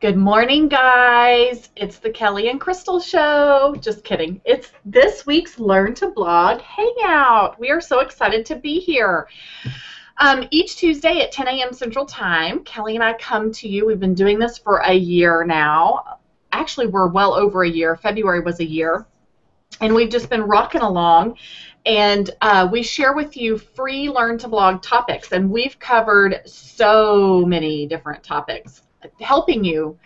Good morning, guys. It's the Kelly and Crystal Show. Just kidding. It's this week's Learn to Blog Hangout. We are so excited to be here. Each Tuesday at 10 a.m. Central Time, Kelly and I come to you. We've been doing this for a year now. Actually, we're well over a year. February was a year. And we've just been rocking along. And we share with you free Learn to Blog topics. And we've covered so many different topics, helping you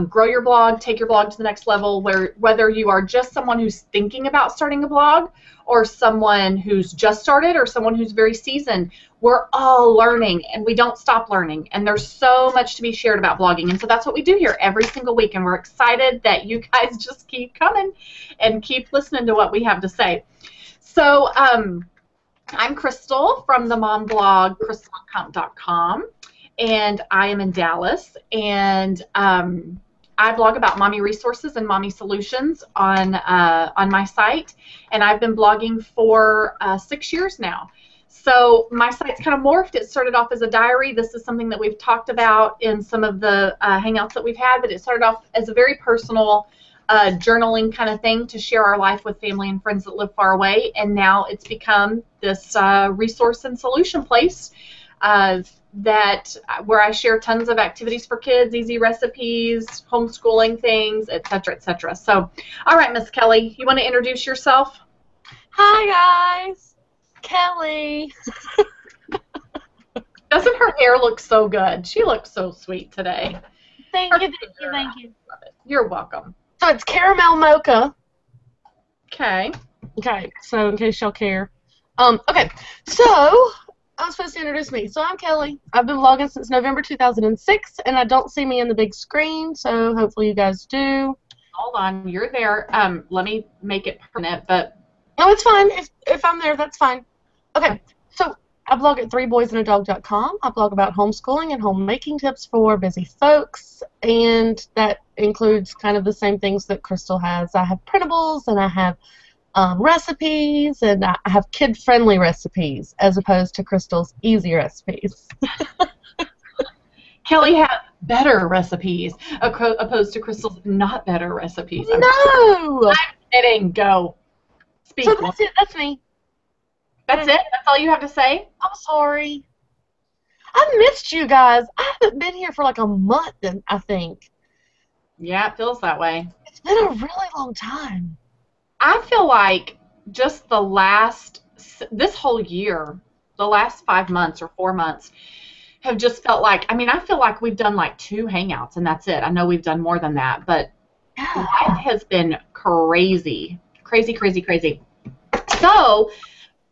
grow your blog, take your blog to the next level, whether you are just someone who's thinking about starting a blog or someone who's just started or someone who's very seasoned. We're all learning, and we don't stop learning, and there's so much to be shared about blogging, and so that's what we do here every single week, and we're excited that you guys just keep coming and keep listening to what we have to say. So I'm Crystal from the mom blog, crystalaccount.com. And I am in Dallas, and I blog about mommy resources and mommy solutions on my site, and I've been blogging for 6 years now. So my site's kind of morphed. It started off as a diary. This is something that we've talked about in some of the hangouts that we've had, but it started off as a very personal journaling kind of thing to share our life with family and friends that live far away, and now it's become this resource and solution place where I share tons of activities for kids, easy recipes, homeschooling things, etc., etc. So, all right, Miss Kelly, you want to introduce yourself? Hi, guys. Kelly. Doesn't her hair look so good? She looks so sweet today. Thank you. Love it. You're welcome. So it's caramel mocha. Okay. Okay, so in case y'all care. Okay, so I'm supposed to introduce me. So I'm Kelly. I've been blogging since November 2006, and I don't see me in the big screen, so hopefully you guys do. Hold on, you're there. Let me make it permanent, but... No, it's fine. If I'm there, that's fine. Okay, so I blog at 3boysandadog.com. I blog about homeschooling and homemaking tips for busy folks, and that includes kind of the same things that Crystal has. I have printables, and I have recipes, and I have kid-friendly recipes as opposed to Crystal's easy recipes. Kelly has better recipes opposed to Crystal's not better recipes. No! I'm kidding. Go. Speak. So that's it. That's me. That's it? That's all you have to say? I'm sorry. I missed you guys. I haven't been here for like a month, I think. Yeah, it feels that way. It's been a really long time. I feel like just this whole year, the last 5 months or 4 months, have just felt like, I feel like we've done like 2 hangouts and that's it. I know we've done more than that, but life has been crazy. Crazy, crazy, crazy. So,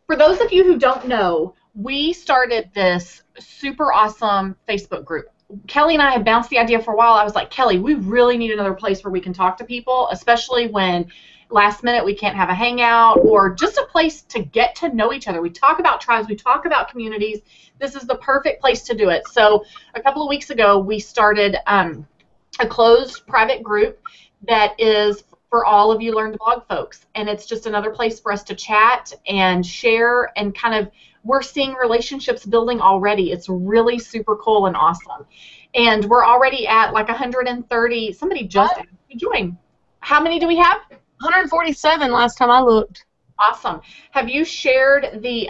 for those of you who don't know, we started this super awesome Facebook group. Kelly and I had bounced the idea for a while. I was like, Kelly, we really need another place where we can talk to people, especially when last minute we can't have a hangout, or just a place to get to know each other. We talk about tribes, we talk about communities. This is the perfect place to do it. So a couple of weeks ago we started a closed private group that is for all of you Learn to Blog folks, and it's just another place for us to chat and share, and kind of we're seeing relationships building already. It's really super cool and awesome, and we're already at like 130. Somebody just joined. How many do we have? 147 last time I looked. Awesome. Have you shared the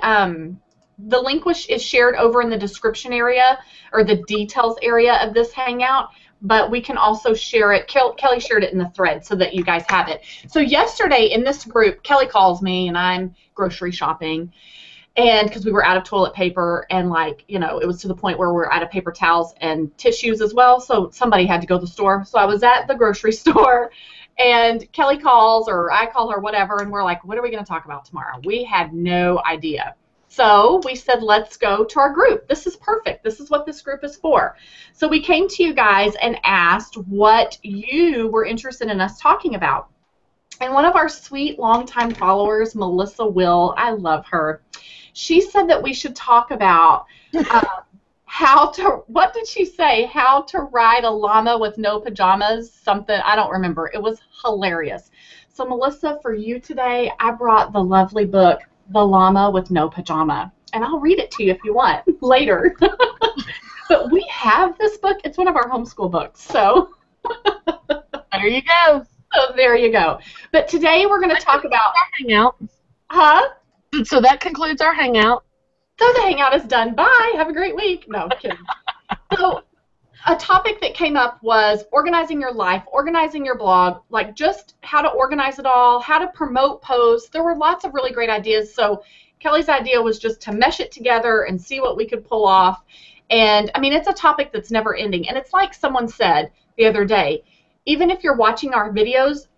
link is shared over in the description area or the details area of this hangout, but we can also share it. Kelly shared it in the thread so that you guys have it. So yesterday in this group, Kelly calls me and I'm grocery shopping, and because we were out of toilet paper, and it was to the point where we're out of paper towels and tissues as well, so somebody had to go to the store. So I was at the grocery store, and Kelly calls, or I call her, whatever, and we're like, what are we going to talk about tomorrow? We had no idea. So we said, let's go to our group. This is perfect. This is what this group is for. So we came to you guys and asked what you were interested in us talking about. And one of our sweet longtime followers, Melissa Will, I love her, she said that we should talk about what did she say? How to ride a llama with no pajamas, something, I don't remember. It was hilarious. So Melissa, for you today, I brought the lovely book, The Llama with No Pajama. And I'll read it to you if you want later. But we have this book. It's one of our homeschool books. So There you go. So there you go. But today we're going to talk about, Hangout. huh? So that concludes our hangout. So the hangout is done. Bye. Have a great week. No, kidding. So a topic that came up was organizing your life, organizing your blog, like just how to organize it all, how to promote posts. There were lots of really great ideas. So Kelly's idea was just to mesh it together and see what we could pull off. And I mean, it's a topic that's never ending. And it's like someone said the other day, even if you're watching our videos,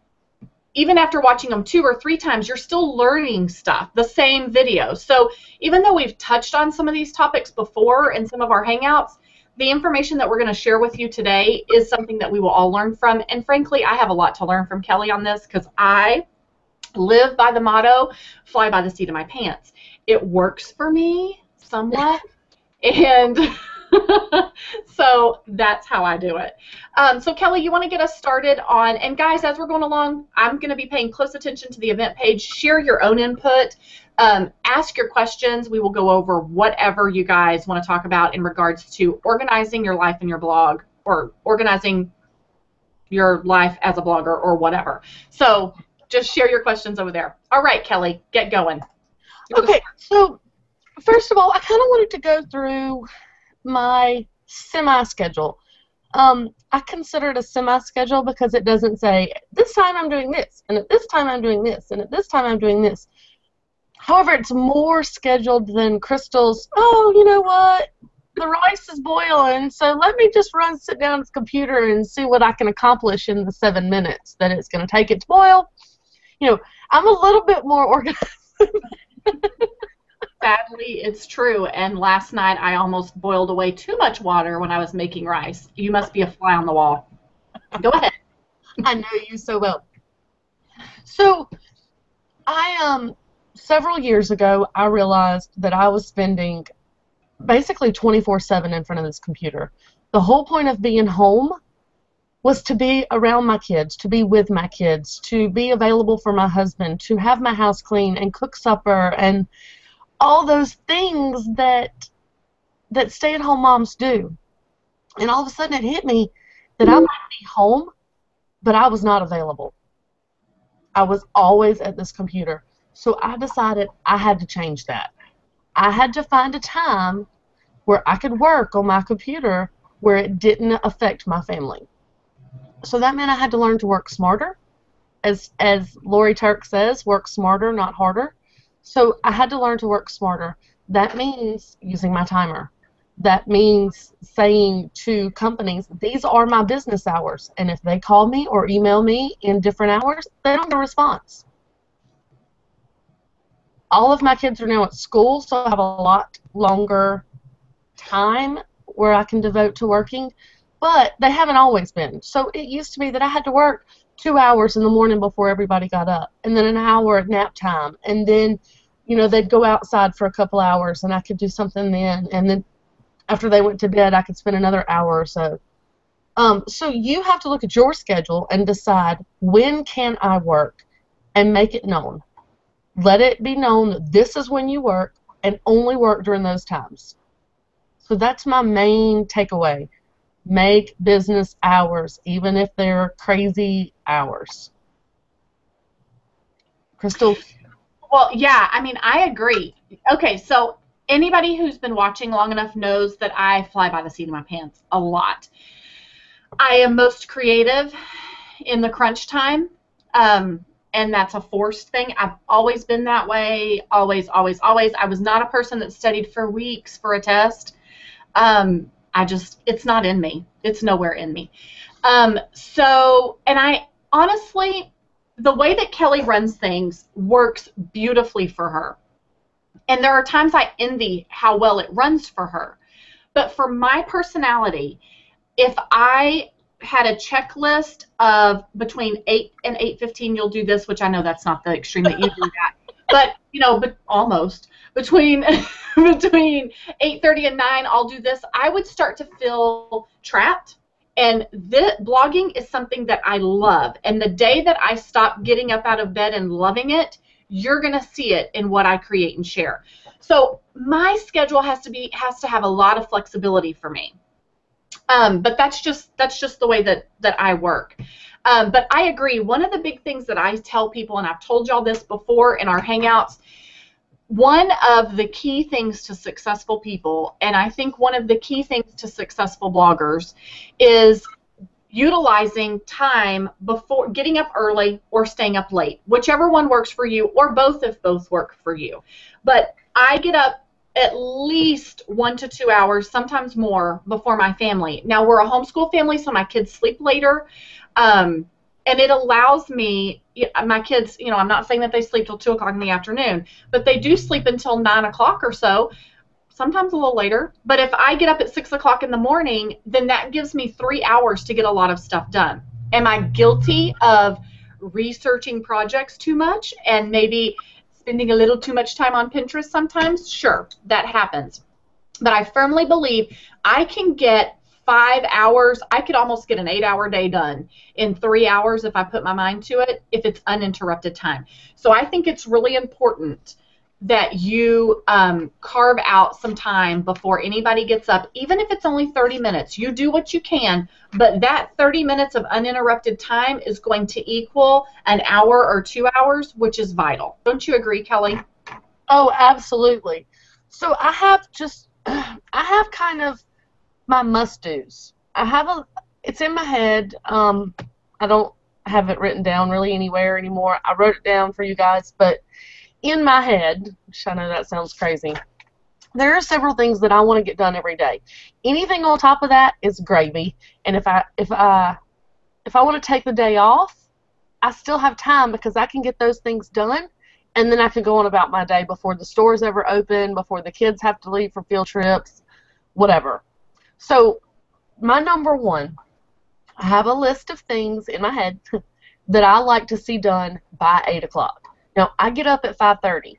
even after watching them 2 or 3 times, you're still learning stuff, the same video. So even though we've touched on some of these topics before in some of our hangouts, the information that we're going to share with you today is something that we will all learn from. And frankly, I have a lot to learn from Kelly on this because I live by the motto, fly by the seat of my pants. It works for me somewhat. And so that's how I do it. So Kelly, you want to get us started on, and guys, as we're going along, I'm going to be paying close attention to the event page. Share your own input. Ask your questions. We will go over whatever you guys want to talk about in regards to organizing your life and your blog, or organizing your life as a blogger, or whatever. So just share your questions over there. All right, Kelly, get going. Okay, so first of all, I kind of wanted to go through my semi-schedule. I consider it a semi-schedule because it doesn't say, this time I'm doing this, and at this time I'm doing this, and at this time I'm doing this. However, it's more scheduled than Crystal's, oh, you know what, the rice is boiling, so let me just sit down at the computer and see what I can accomplish in the 7 minutes that it's going to take it to boil. You know, I'm a little bit more organized. Sadly, it's true. And last night I almost boiled away too much water when I was making rice. You must be a fly on the wall. Go ahead. I know you so well. So, several years ago, I realized that I was spending basically 24/7 in front of this computer. The whole point of being home was to be around my kids, to be with my kids, to be available for my husband, to have my house clean and cook supper and all those things that stay-at-home moms do. And all of a sudden it hit me that I might be home, but I was not available. I was always at this computer. So I decided I had to change that. I had to find a time where I could work on my computer where it didn't affect my family. So that meant I had to learn to work smarter. As Lori Turk says, work smarter, not harder. So I had to learn to work smarter. That means using my timer. That means saying to companies, these are my business hours. And if they call me or email me in different hours, they don't get a response. All of my kids are now at school, so I have a lot longer time where I can devote to working. But they haven't always been. So it used to be that I had to work 2 hours in the morning before everybody got up, and then an hour at nap time, and then, you know, they'd go outside for a couple hours, and I could do something then, and then after they went to bed, I could spend another hour or so. So you have to look at your schedule and decide, when can I work, and make it known. Let it be known that this is when you work, and only work during those times. So that's my main takeaway. Make business hours, even if they're crazy hours. Crystal? Well, yeah, I mean, I agree. Okay, so anybody who's been watching long enough knows that I fly by the seat of my pants a lot. I am most creative in the crunch time, and that's a forced thing. I've always been that way, always, always, always. I was not a person that studied for weeks for a test. It's not in me. It's nowhere in me. And I honestly, the way that Kelly runs things works beautifully for her. And there are times I envy how well it runs for her. But for my personality, if I had a checklist of between 8 and 8:15, you'll do this, which I know that's not the extreme that you do that. But, you know, but almost. Between 8:30 and 9, I'll do this. I would start to feel trapped. And blogging is something that I love. And the day that I stop getting up out of bed and loving it, you're going to see it in what I create and share. So my schedule has to have a lot of flexibility for me. But that's just the way that I work. But I agree. One of the big things that I tell people, and I've told y'all this before in our hangouts, one of the key things to successful people, and I think one of the key things to successful bloggers, is utilizing time before getting up early or staying up late, whichever one works for you, or both if both work for you. But I get up at least 1 to 2 hours, sometimes more, before my family. Now, we're a homeschool family, so my kids sleep later, and it allows me, my kids, I'm not saying that they sleep till 2 o'clock in the afternoon, but they do sleep until 9 o'clock or so, sometimes a little later. But if I get up at 6 o'clock in the morning, then that gives me 3 hours to get a lot of stuff done. Am I guilty of researching projects too much and maybe spending a little too much time on Pinterest sometimes? Sure, that happens. But I firmly believe I can get 5 hours. I could almost get an 8-hour day done in 3 hours if I put my mind to it, if it's uninterrupted time. So I think it's really important that you carve out some time before anybody gets up, even if it's only 30 minutes. You do what you can, but that 30 minutes of uninterrupted time is going to equal an hour or 2 hours, which is vital. Don't you agree, Kelly? Oh, absolutely. So I have kind of my must-dos. It's in my head. I don't have it written down really anywhere anymore. I wrote it down for you guys, but in my head, which I know that sounds crazy, there are several things that I want to get done every day. Anything on top of that is gravy. And if I want to take the day off, I still have time because I can get those things done, and then I can go on about my day before the stores ever open, before the kids have to leave for field trips, whatever. So my number one, I have a list of things in my head that I like to see done by 8 o'clock. Now, I get up at 5:30,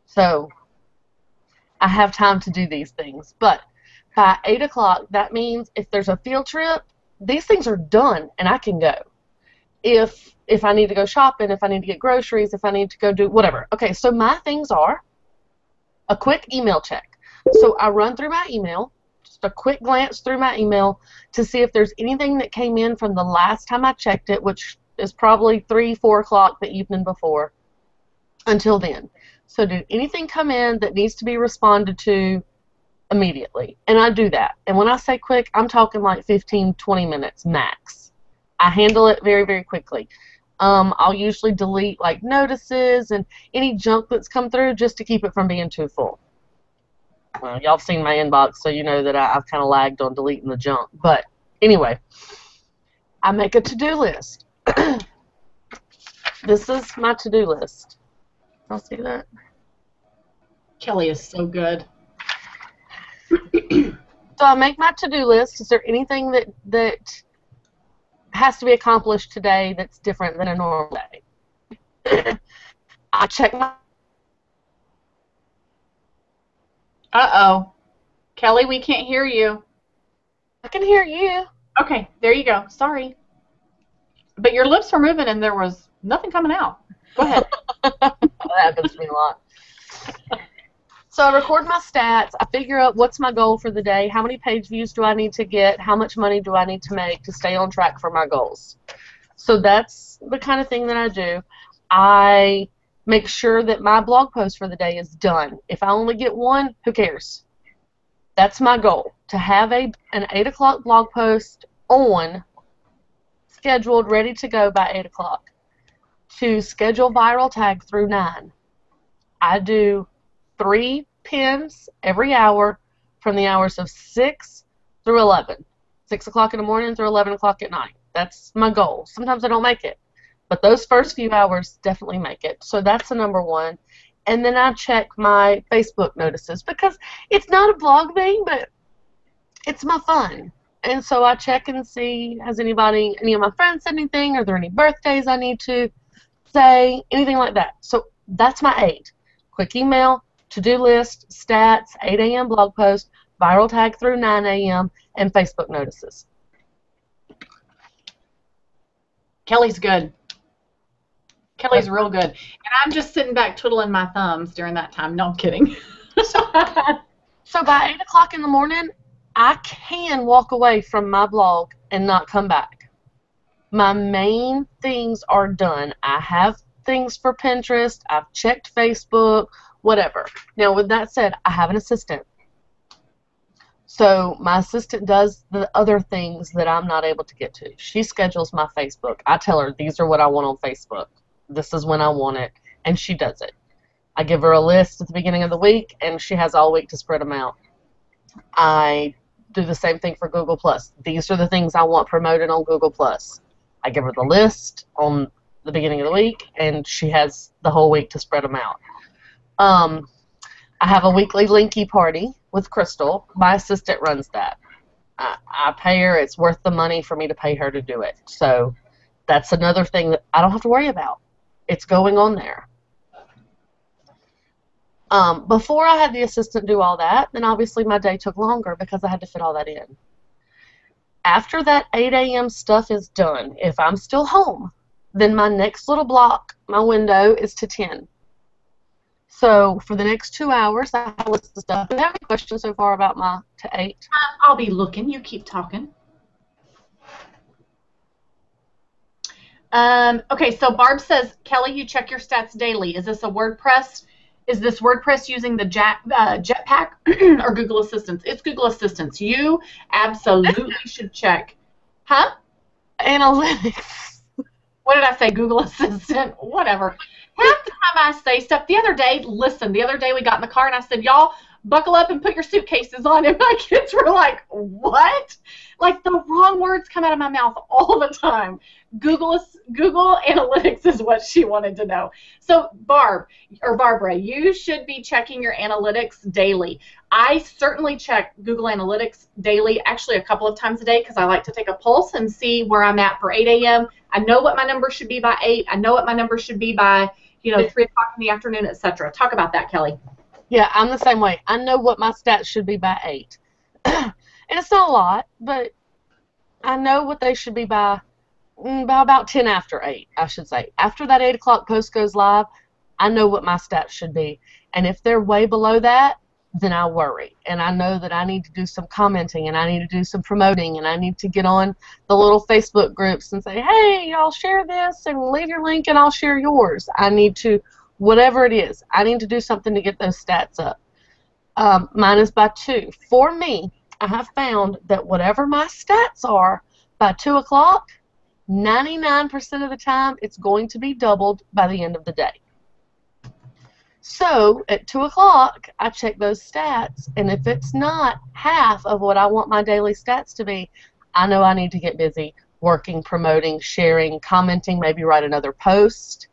so I have time to do these things. But by 8 o'clock, that means if there's a field trip, these things are done, and I can go. If I need to go shopping, if I need to get groceries, if I need to go do whatever. Okay, so my things are a quick email check. So I run through my email, just a quick glance through my email to see if there's anything that came in from the last time I checked it, which is probably 3, 4 o'clock the evening before, until then. So did anything come in that needs to be responded to immediately? And I do that. And when I say quick, I'm talking like 15, 20 minutes max. I handle it very, very quickly. I'll usually delete like notices and any junk that's come through just to keep it from being too full. Well, y'all have seen my inbox, so you know that I've kind of lagged on deleting the junk. But anyway, I make a to-do list. This is my to-do list. Y'all see that? Kelly is so good. So I make my to-do list. Is there anything that has to be accomplished today that's different than a normal day? I check my... Uh-oh. Kelly, we can't hear you. I can hear you. Okay, there you go. Sorry. But your lips were moving and there was nothing coming out. Go ahead. That happens to me a lot. So I record my stats. I figure out what's my goal for the day. How many page views do I need to get? How much money do I need to make to stay on track for my goals? So that's the kind of thing that I do. I make sure that my blog post for the day is done. If I only get one, who cares? That's my goal, to have an 8 o'clock blog post on, scheduled, ready to go by 8 o'clock. To schedule viral tag through 9. I do 3 pins every hour from the hours of 6 through 11. 6 o'clock in the morning through 11 o'clock at night. That's my goal. Sometimes I don't make it, but those first few hours definitely make it. So that's the number one. And then I check my Facebook notices because it's not a blog thing, but it's my fun. And so I check and see, has any of my friends said anything? Are there any birthdays I need to say? Anything like that. So that's my 8. Quick email, to-do list, stats, 8 a.m. blog post, viral tag through 9 a.m., and Facebook notices. Kelly's good. Kelly's real good. And I'm just sitting back twiddling my thumbs during that time. No, I'm kidding. So by 8 o'clock in the morning, I can walk away from my blog and not come back. My main things are done. I have things for Pinterest. I've checked Facebook, whatever. Now, with that said, I have an assistant. So my assistant does the other things that I'm not able to get to. She schedules my Facebook. I tell her, these are what I want on Facebook. This is when I want it. And she does it. I give her a list at the beginning of the week, and she has all week to spread them out. I do the same thing for Google+. These are the things I want promoted on Google+. I give her the list on the beginning of the week, and she has the whole week to spread them out. I have a weekly Linky party with Crystal. My assistant runs that. I pay her. It's worth the money for me to pay her to do it. So that's another thing that I don't have to worry about. It's going on there. Before I had the assistant do all that, then obviously my day took longer because I had to fit all that in. After that 8 a.m. stuff is done, if I'm still home, then my next little block, my window, is to 10. So for the next 2 hours, I have a list of stuff. Do you have any questions so far about my to 8? I'll be looking. You keep talking. Okay, so Barb says, Kelly, you check your stats daily. Is this a WordPress? Is this WordPress using the Jetpack or Google Assistant? It's Google Assistant. You absolutely should check. Huh? Analytics. What did I say? Google Assistant? Whatever. Half the time I say stuff. The other day we got in the car and I said, y'all, buckle up and put your suitcases on. And my kids were like, what? Like the wrong words come out of my mouth all the time. Google Analytics is what she wanted to know. So Barbara, you should be checking your analytics daily. I certainly check Google Analytics daily, actually a couple of times a day, because I like to take a pulse and see where I'm at for 8 a.m. I know what my number should be by 8. I know what my number should be by 3 o'clock in the afternoon, etc. Talk about that, Kelly. Yeah, I'm the same way. I know what my stats should be by 8. And it's not a lot, but I know what they should be by about 10 after 8, I should say. After that 8 o'clock post goes live, I know what my stats should be. And if they're way below that, then I worry. And I know that I need to do some commenting, and I need to do some promoting, and I need to get on the little Facebook groups and say, hey, y'all share this and leave your link and I'll share yours. I need to, whatever it is, I need to do something to get those stats up. Mine is by 2. For me, I have found that whatever my stats are by 2 o'clock, 99% of the time, it's going to be doubled by the end of the day. So at 2 o'clock, I check those stats, and if it's not half of what I want my daily stats to be, I know I need to get busy working, promoting, sharing, commenting, maybe write another post,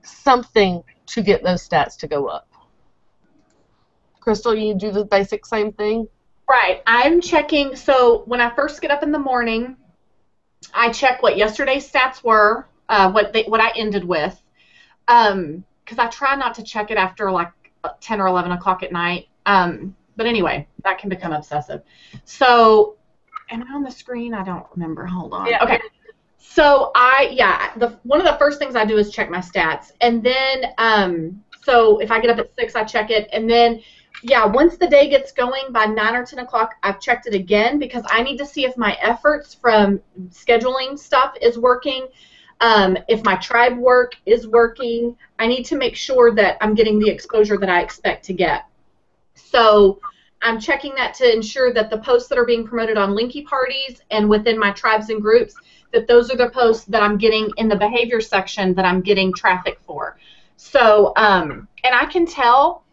something to get those stats to go up. Crystal, you do the basic same thing? Right. I'm checking. So when I first get up in the morning, I check what yesterday's stats were, what I ended with, because I try not to check it after like 10 or 11 o'clock at night. But anyway, that can become obsessive. So, am I on the screen? I don't remember. Hold on. Yeah. Okay. So one of the first things I do is check my stats, and then so if I get up at 6, I check it, and then once the day gets going by 9 or 10 o'clock, I've checked it again because I need to see if my efforts from scheduling stuff is working. If my tribe work is working, I need to make sure that I'm getting the exposure that I expect to get. So I'm checking that to ensure that the posts that are being promoted on Linky parties and within my tribes and groups, that those are the posts that I'm getting in the behavior section that I'm getting traffic for. So, and I can tell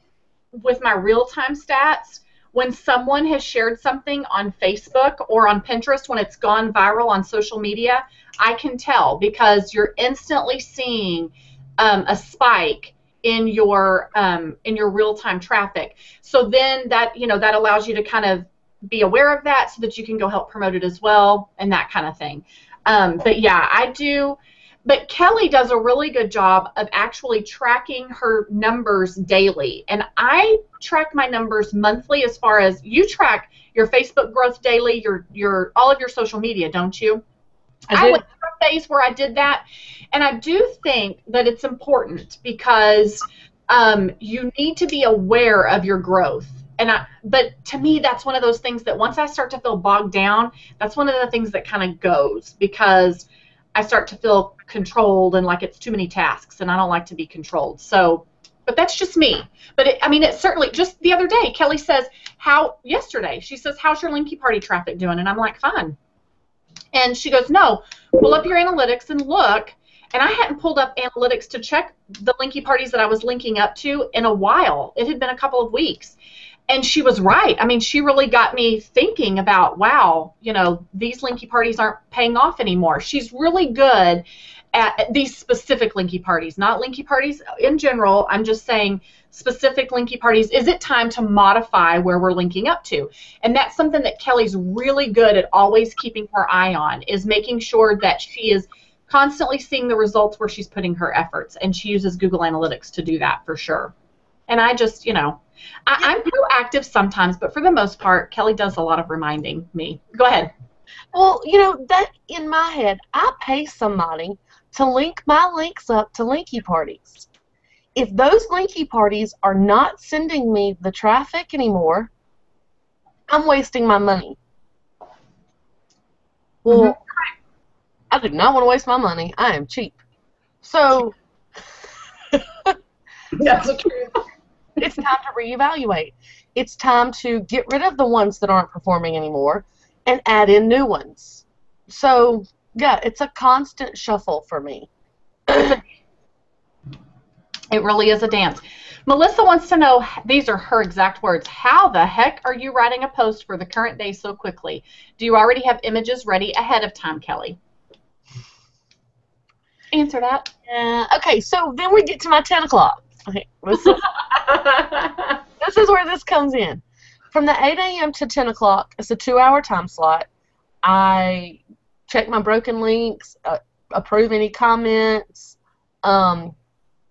with my real-time stats when someone has shared something on Facebook or on Pinterest, when it's gone viral on social media, I can tell because you're instantly seeing a spike in your real-time traffic. So then that that allows you to kind of be aware of that so that you can go help promote it as well and that kind of thing. But yeah, I do. But Kelly does a really good job of actually tracking her numbers daily. And I track my numbers monthly as far as you track your Facebook growth daily, your all of your social media, don't you? I went through a phase where I did that. And I do think that it's important because you need to be aware of your growth. but to me, that's one of those things that once I start to feel bogged down, that's one of the things that kind of goes, because I start to feel controlled and like it's too many tasks, and I don't like to be controlled. So, but that's just me. But it's certainly, just the other day, Kelly says, yesterday, she says, how's your Linky Party traffic doing? And I'm like, fine. And she goes, no, pull up your analytics and look. And I hadn't pulled up analytics to check the Linky Parties that I was linking up to in a while. It had been a couple of weeks. And she was right. I mean, she really got me thinking about, wow, these Linky Parties aren't paying off anymore. She's really good at these specific Linky Parties, not Linky Parties in general. I'm just saying specific Linky Parties. Is it time to modify where we're linking up to? And that's something that Kelly's really good at always keeping her eye on, is making sure that she is constantly seeing the results where she's putting her efforts. And she uses Google Analytics to do that for sure. And I just, I'm proactive sometimes, but for the most part, Kelly does a lot of reminding me. Go ahead. Well, that in my head, I pay somebody to link my links up to Linky Parties. If those Linky Parties are not sending me the traffic anymore, I'm wasting my money. Well, I do not want to waste my money. I am cheap. So, that's the truth. It's time to reevaluate. It's time to get rid of the ones that aren't performing anymore and add in new ones. So, yeah, it's a constant shuffle for me. It really is a dance. Melissa wants to know, these are her exact words, how the heck are you writing a post for the current day so quickly? Do you already have images ready ahead of time, Kelly? Answer that. Okay, so then we get to my 10 o'clock. Okay, this is where this comes in. From the 8 a.m. to 10 o'clock, it's a 2-hour time slot. I check my broken links, approve any comments,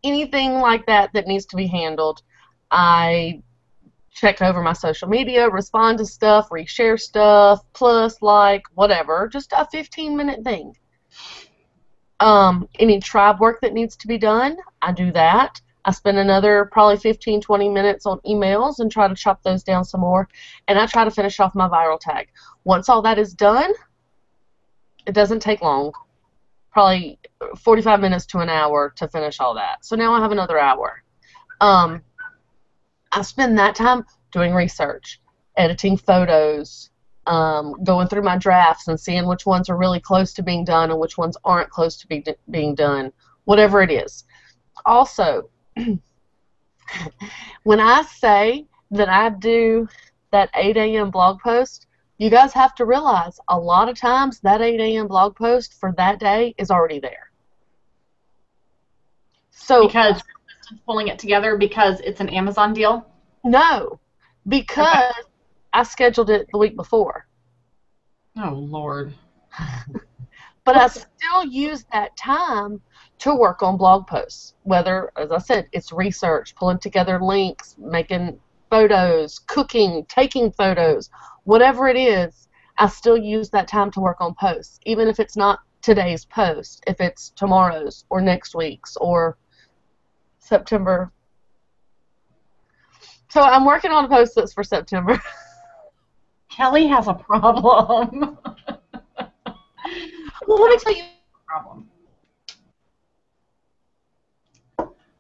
anything like that needs to be handled. I check over my social media, respond to stuff, reshare stuff, plus, like, whatever. Just a 15-minute thing. Any tribe work that needs to be done, I do that. I spend another probably 15, 20 minutes on emails and try to chop those down some more. And I try to finish off my viral tag. Once all that is done, it doesn't take long. Probably 45 minutes to an hour to finish all that. So now I have another hour. I spend that time doing research, editing photos, going through my drafts and seeing which ones are really close to being done and which ones aren't close to being done, whatever it is. Also, when I say that I do that 8 a.m. blog post, you guys have to realize a lot of times that 8 a.m. blog post for that day is already there. So because pulling it together because it's an Amazon deal? No, because I scheduled it the week before. Oh, Lord. But I still use that time to work on blog posts, whether, as I said, it's research, pulling together links, making photos, cooking, taking photos, whatever it is, I still use that time to work on posts, even if it's not today's post, if it's tomorrow's or next week's or September. So I'm working on a post that's for September. Kelly has a problem. Well, let me tell you the problem.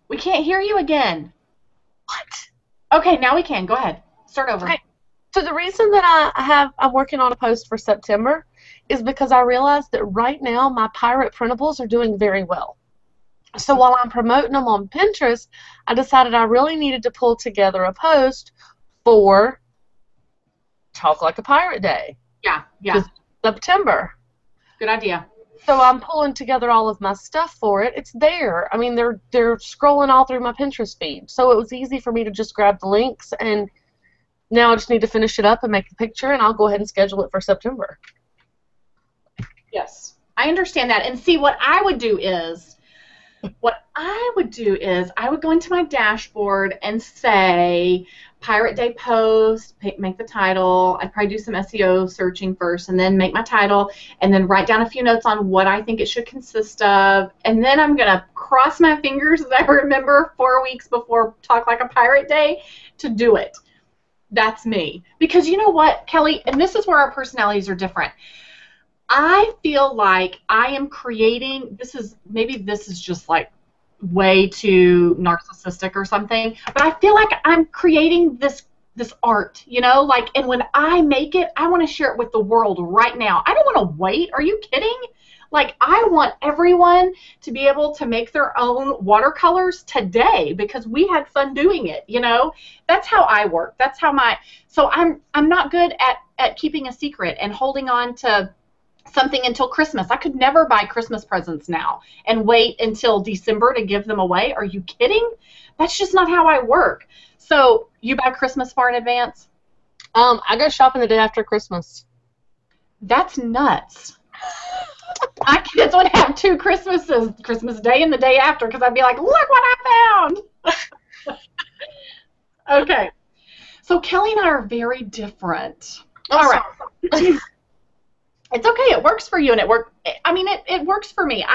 We can't hear you again. What? Okay, now we can. Go ahead. Start over. Okay. So the reason that I'm working on a post for September is because I realized that right now my pirate printables are doing very well. So while I'm promoting them on Pinterest, I decided I really needed to pull together a post for Talk Like a Pirate Day. Yeah. September. Good idea. So I'm pulling together all of my stuff for it. It's there. I mean, they're scrolling all through my Pinterest feed. So it was easy for me to just grab the links, and now I just need to finish it up and make the picture, and I'll go ahead and schedule it for September. Yes, I understand that. And see, what I would do is I would go into my dashboard and say Pirate Day post, make the title. I'd probably do some SEO searching first and then make my title and then write down a few notes on what I think it should consist of. And then I'm going to cross my fingers as I remember 4 weeks before Talk Like a Pirate Day to do it. That's me. Because you know what, Kelly, and this is where our personalities are different. I feel like I am creating, maybe this is just like way too narcissistic or something, but I feel like I'm creating this art, like, and when I make it, I want to share it with the world right now. I don't want to wait. Are you kidding? Like, I want everyone to be able to make their own watercolors today because we had fun doing it, That's how I work. That's how so I'm not good at keeping a secret and holding on to something until Christmas. I could never buy Christmas presents now and wait until December to give them away. Are you kidding? That's just not how I work. So you buy Christmas far in advance? I go shopping the day after Christmas. That's nuts. My kids would have 2 Christmases, Christmas Day and the day after, because I'd be like, look what I found. Okay. So Kelly and I are very different. All right. It's okay. It works for you, and it works for me.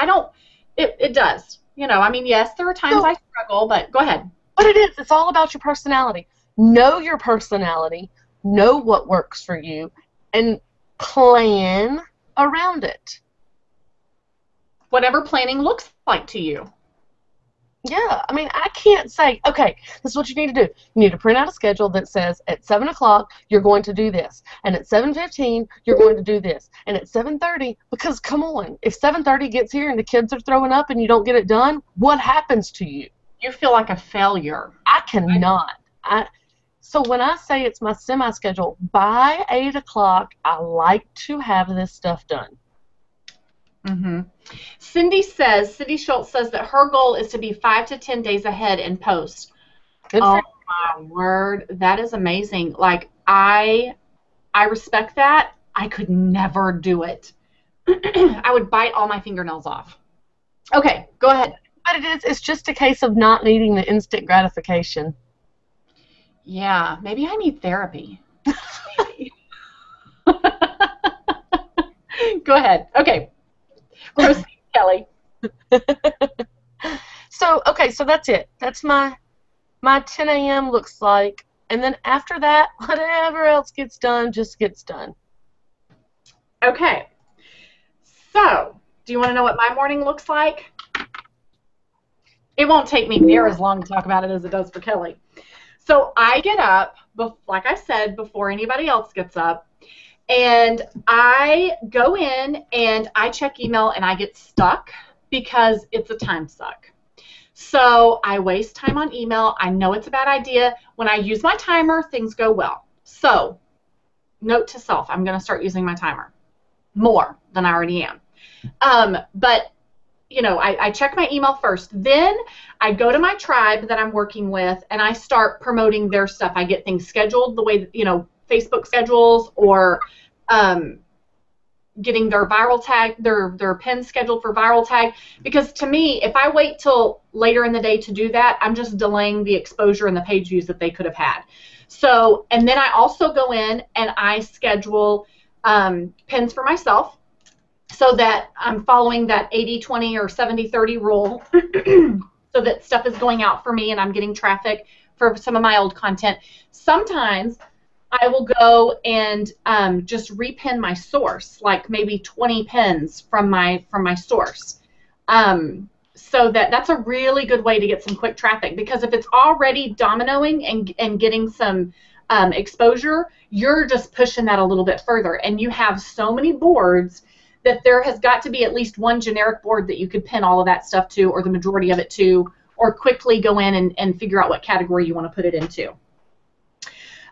It does. Yes, there are times I struggle, but go ahead. But it's all about your personality. Know your personality, know what works for you, and plan around it. Whatever planning looks like to you. Yeah, I can't say, okay, this is what you need to do. You need to print out a schedule that says at 7 o'clock you're going to do this, and at 7:15 you're going to do this, and at 7:30, because come on, if 7:30 gets here and the kids are throwing up and you don't get it done, what happens to you? You feel like a failure. I cannot. So when I say it's my semi-schedule, by 8 o'clock I like to have this stuff done. Mm-hmm. Cindy Schultz says that her goal is to be 5 to 10 days ahead in post. Oh my word, that is amazing. Like, I respect that. I could never do it. I would bite all my fingernails off. Okay, go ahead. But it's just a case of not needing the instant gratification. Yeah, maybe I need therapy. Maybe. Go ahead. Okay. Proceed, Kelly. So that's it. That's my 10 a.m. looks like. And then after that, whatever else gets done, just gets done. Okay. So, do you want to know what my morning looks like? It won't take me near as long to talk about it as it does for Kelly. So, I get up, like I said, before anybody else gets up. And I go in and I check email and I get stuck because it's a time suck. So I waste time on email. I know it's a bad idea. When I use my timer, things go well. So note to self, I'm going to start using my timer more than I already am. But, I check my email first. Then I go to my tribe that I'm working with and I start promoting their stuff. I get things scheduled the way, Facebook schedules, or getting their viral tag, their pins scheduled for viral tag. Because to me, if I wait till later in the day to do that, I'm just delaying the exposure and the page views that they could have had. So, and then I also go in and I schedule pins for myself so that I'm following that 80-20 or 70-30 rule so that stuff is going out for me and I'm getting traffic for some of my old content. Sometimes I will go and just repin my source, like maybe 20 pins from my source. So that's a really good way to get some quick traffic, because if it's already dominoing and getting some exposure, you're just pushing that a little bit further. And you have so many boards that there has got to be at least one generic board that you could pin all of that stuff to, or the majority of it to, or quickly go in and figure out what category you want to put it into.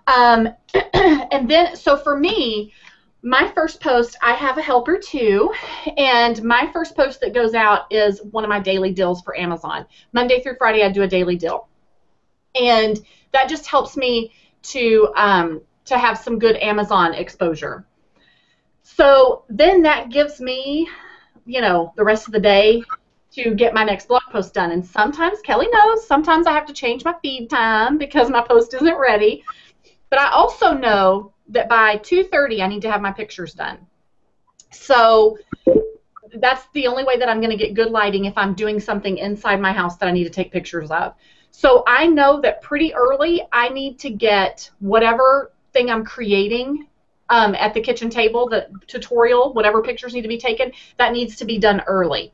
And then, so for me, my first post, I have a helper too, and my first post that goes out is one of my daily deals for Amazon. Monday through Friday, I do a daily deal. And that just helps me to have some good Amazon exposure. So then that gives me, the rest of the day to get my next blog post done. And sometimes, Kelly knows, sometimes I have to change my feed time because my post isn't ready. But I also know that by 2:30 I need to have my pictures done. So that's the only way that I'm going to get good lighting if I'm doing something inside my house that I need to take pictures of. So I know that pretty early I need to get whatever thing I'm creating at the kitchen table, the tutorial, whatever pictures need to be taken, that needs to be done early.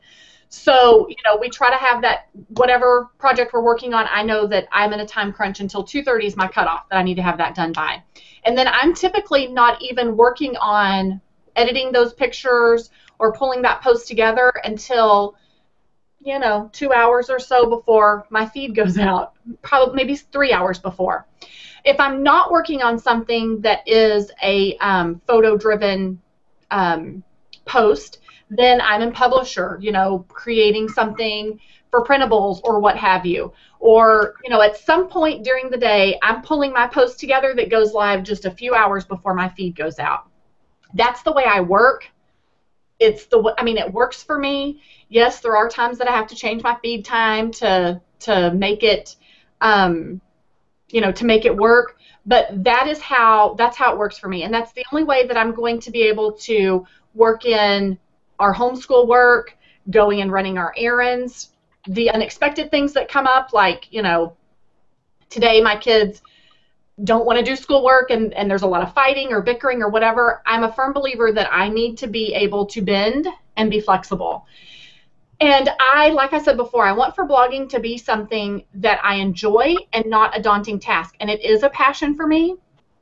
So, we try to have that, whatever project we're working on, I know that I'm in a time crunch until 2:30 is my cutoff that I need to have that done by. And then I'm typically not even working on editing those pictures or pulling that post together until 2 hours or so before my feed goes out, probably maybe 3 hours before. If I'm not working on something that is a photo-driven post, then I'm in Publisher, creating something for printables or what have you. Or, at some point during the day, I'm pulling my post together that goes live just a few hours before my feed goes out. That's the way I work. It works for me. Yes, there are times that I have to change my feed time to make it, to make it work. But that's how it works for me, and that's the only way that I'm going to be able to work in our homeschool work, going and running our errands, the unexpected things that come up, like today my kids don't want to do schoolwork and there's a lot of fighting or bickering or whatever. I'm a firm believer that I need to be able to bend and be flexible. And like I said before, I want for blogging to be something that I enjoy and not a daunting task. And it is a passion for me.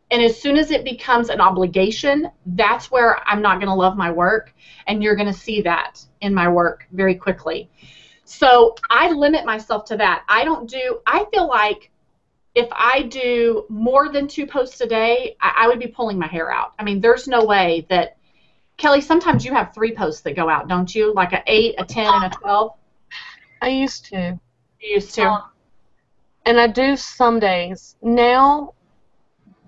And as soon as it becomes an obligation, that's where I'm not going to love my work. And you're going to see that in my work very quickly. So I limit myself to that. I feel like if I do more than 2 posts a day, I would be pulling my hair out. There's no way that, Kelly, sometimes you have 3 posts that go out, don't you? Like a 8, a 10, and a 12? I used to. You used to? And I do some days. Now,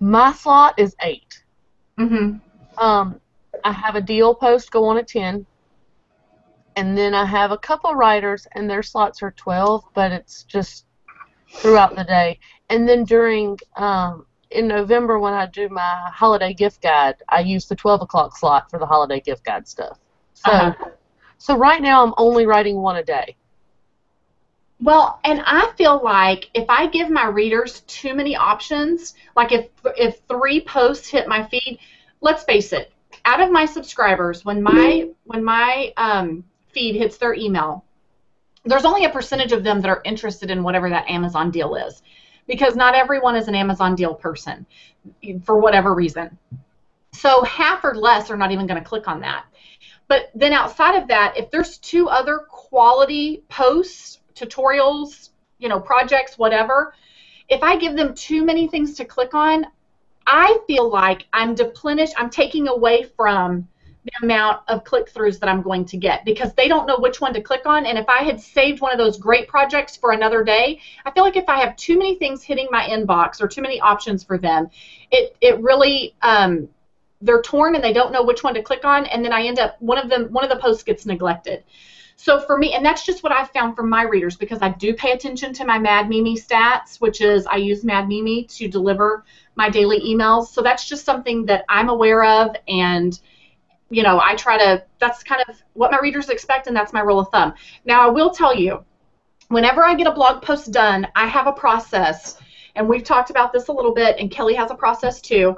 my slot is 8. Mm-hmm. I have a deal post go on at 10. And then I have a couple writers, and their slots are 12, but it's just throughout the day. And then during, in November when I do my holiday gift guide, I use the 12 o'clock slot for the holiday gift guide stuff. So right now I'm only writing 1 a day. Well, and I feel like if I give my readers too many options, like if 3 posts hit my feed, let's face it, out of my subscribers, when my feed hits their email, there's only a percentage of them that are interested in whatever that Amazon deal is, because not everyone is an Amazon deal person for whatever reason. So half or less are not even going to click on that. But then outside of that, if there's 2 other quality posts, tutorials, projects, whatever, if I give them too many things to click on, I feel like I'm deplenished. I'm taking away from the amount of click-throughs that I'm going to get, because they don't know which one to click on. And if I had saved one of those great projects for another day, I feel like if I have too many things hitting my inbox or too many options for them, it really they're torn and they don't know which one to click on, and then I end up one of the posts gets neglected. So for me, and that's just what I've found from my readers, because I do pay attention to my Mad Mimi stats, which is I use Mad Mimi to deliver my daily emails. So that's just something that I'm aware of, and I try to, that's kind of what my readers expect, and that's my rule of thumb. Now, I will tell you, whenever I get a blog post done, I have a process, and we've talked about this a little bit, and Kelly has a process too,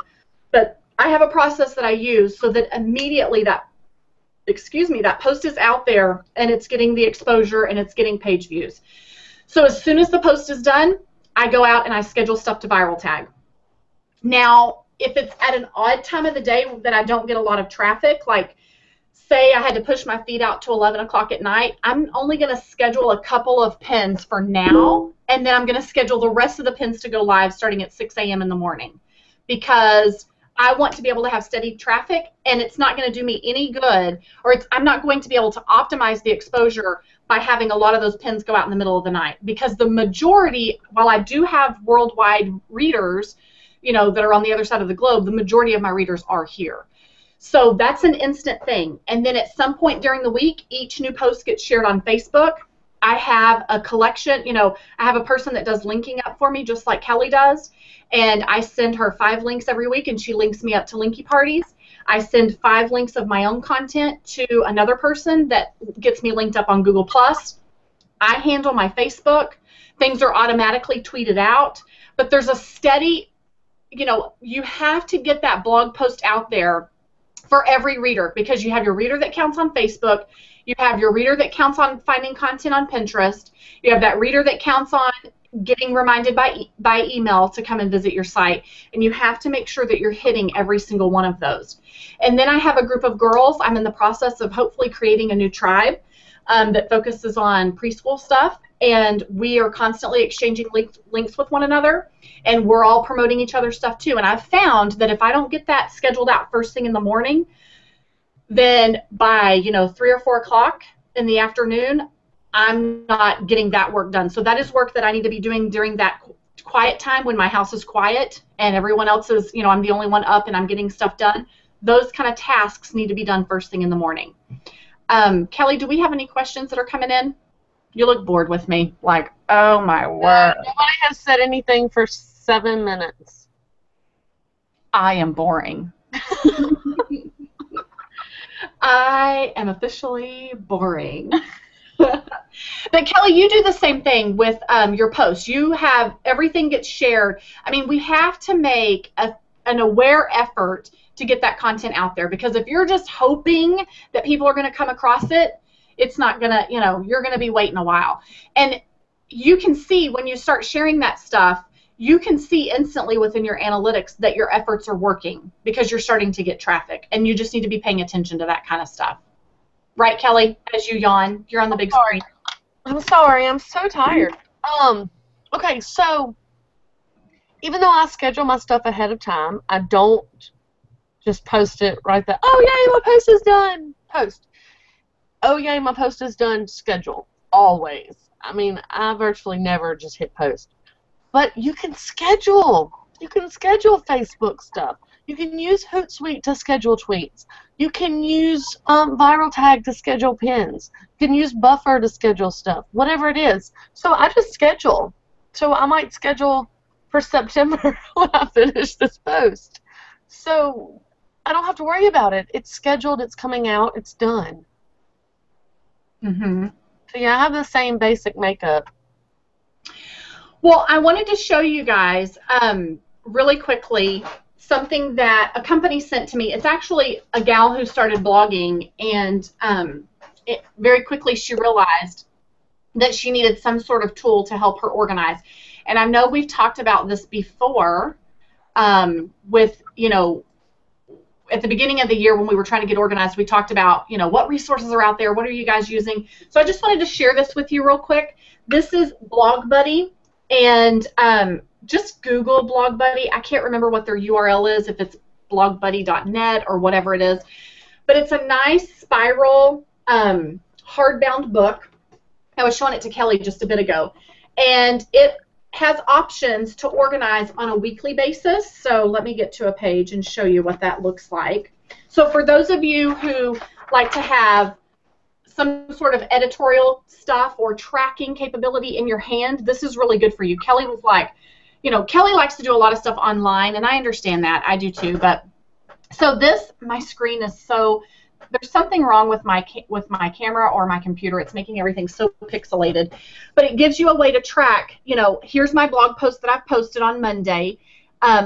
but I have a process that I use so that immediately that post is out there, and it's getting the exposure, and it's getting page views. So as soon as the post is done, I go out and I schedule stuff to viral tag. Now, if it's at an odd time of the day that I don't get a lot of traffic, like say I had to push my feed out to 11 o'clock at night, I'm only going to schedule a couple of pins for now, and then I'm going to schedule the rest of the pins to go live starting at 6 a.m. in the morning, because I want to be able to have steady traffic, and it's not going to do me any good, or I'm not going to be able to optimize the exposure by having a lot of those pins go out in the middle of the night, because the majority, while I do have worldwide readers, that are on the other side of the globe, the majority of my readers are here. So that's an instant thing. And then at some point during the week, each new post gets shared on Facebook. I have a collection, I have a person that does linking up for me, just like Kelly does, and I send her 5 links every week, and she links me up to Linky Parties. I send 5 links of my own content to another person that gets me linked up on Google+. I handle my Facebook. things are automatically tweeted out, but there's a steady, you have to get that blog post out there for every reader, because you have your reader that counts on Facebook, you have your reader that counts on finding content on Pinterest, you have that reader that counts on getting reminded by email to come and visit your site, and you have to make sure that you're hitting every single one of those. And then I have a group of girls. I'm in the process of hopefully creating a new tribe that focuses on preschool stuff, and we are constantly exchanging links with one another, and we're all promoting each other's stuff too. And I've found that if I don't get that scheduled out first thing in the morning, then by 3 or 4 o'clock in the afternoon, I'm not getting that work done. So that is work that I need to be doing during that quiet time when my house is quiet and everyone else is, I'm the only one up and I'm getting stuff done. Those kind of tasks need to be done first thing in the morning. Kelly, do we have any questions that are coming in? You look bored with me. Like, oh my word. Nobody has said anything for 7 minutes. I am boring. I am officially boring. But Kelly, you do the same thing with your posts. You have everything gets shared. I mean, we have to make an aware effort to get that content out there, because if you're just hoping that people are going to come across it, it's not going to, you're going to be waiting a while. And you can see when you start sharing that stuff, you can see instantly within your analytics that your efforts are working because you're starting to get traffic, and you just need to be paying attention to that kind of stuff. Right, Kelly? As you yawn, you're on the big screen. I'm sorry, I'm so tired. Okay, so even though I schedule my stuff ahead of time, I don't just post it right there. Oh, yay, my post is done. Post. Oh, yay, my post is done. Schedule. Always. I mean, I virtually never just hit post. But you can schedule. You can schedule Facebook stuff. You can use Hootsuite to schedule tweets. You can use Viral Tag to schedule pins. You can use Buffer to schedule stuff, whatever it is. So I just schedule. So I might schedule for September when I finish this post. So I don't have to worry about it. It's scheduled. It's coming out. It's done. Mm-hmm. So yeah, I have the same basic makeup. Well, I wanted to show you guys really quickly something that a company sent to me. It's actually a gal who started blogging, and very quickly she realized that she needed some sort of tool to help her organize. And I know we've talked about this before with, at the beginning of the year when we were trying to get organized, we talked about, what resources are out there, what are you guys using? So I just wanted to share this with you real quick. This is Blog Buddy, and just Google Blog Buddy. I can't remember what their URL is, if it's blogbuddy.net or whatever it is, but it's a nice spiral hardbound book. I was showing it to Kelly just a bit ago, and it has options to organize on a weekly basis. So let me get to a page and show you what that looks like. So for those of you who like to have some sort of editorial stuff or tracking capability in your hand, this is really good for you. Kelly was like, Kelly likes to do a lot of stuff online, and I understand that. I do too. But so my screen is so, there's something wrong with my camera or my computer. It's making everything so pixelated. But it gives you a way to track, here's my blog post that I've posted on Monday.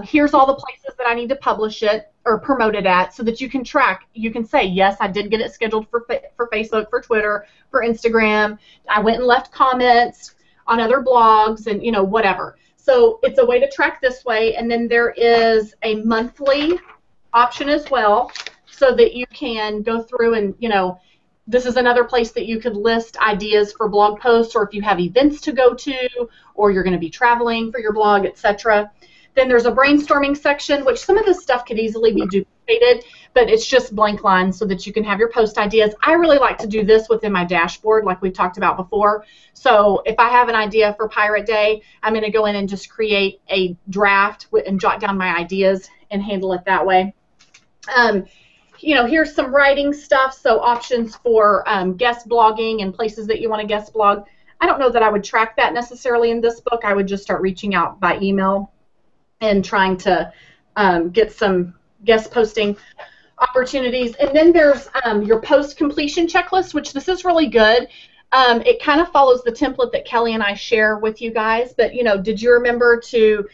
Here's all the places that I need to publish it or promote it at, so that you can track. You can say, yes, I did get it scheduled for Facebook, for Twitter, for Instagram. I went and left comments on other blogs and, whatever. So it's a way to track this way. And then there is a monthly option as well, so that you can go through and, this is another place that you could list ideas for blog posts, or if you have events to go to, or you're going to be traveling for your blog, etc. Then there's a brainstorming section, which some of this stuff could easily be duplicated, but it's just blank lines so that you can have your post ideas. I really like to do this within my dashboard, like we've talked about before. So if I have an idea for Pirate Day, I'm going to go in and just create a draft and jot down my ideas and handle it that way. Here's some writing stuff, so options for guest blogging and places that you want to guest blog. I don't know that I would track that necessarily in this book. I would just start reaching out by email and trying to get some guest posting opportunities. And then there's your post completion checklist, which this is really good. It kind of follows the template that Kelly and I share with you guys, but did you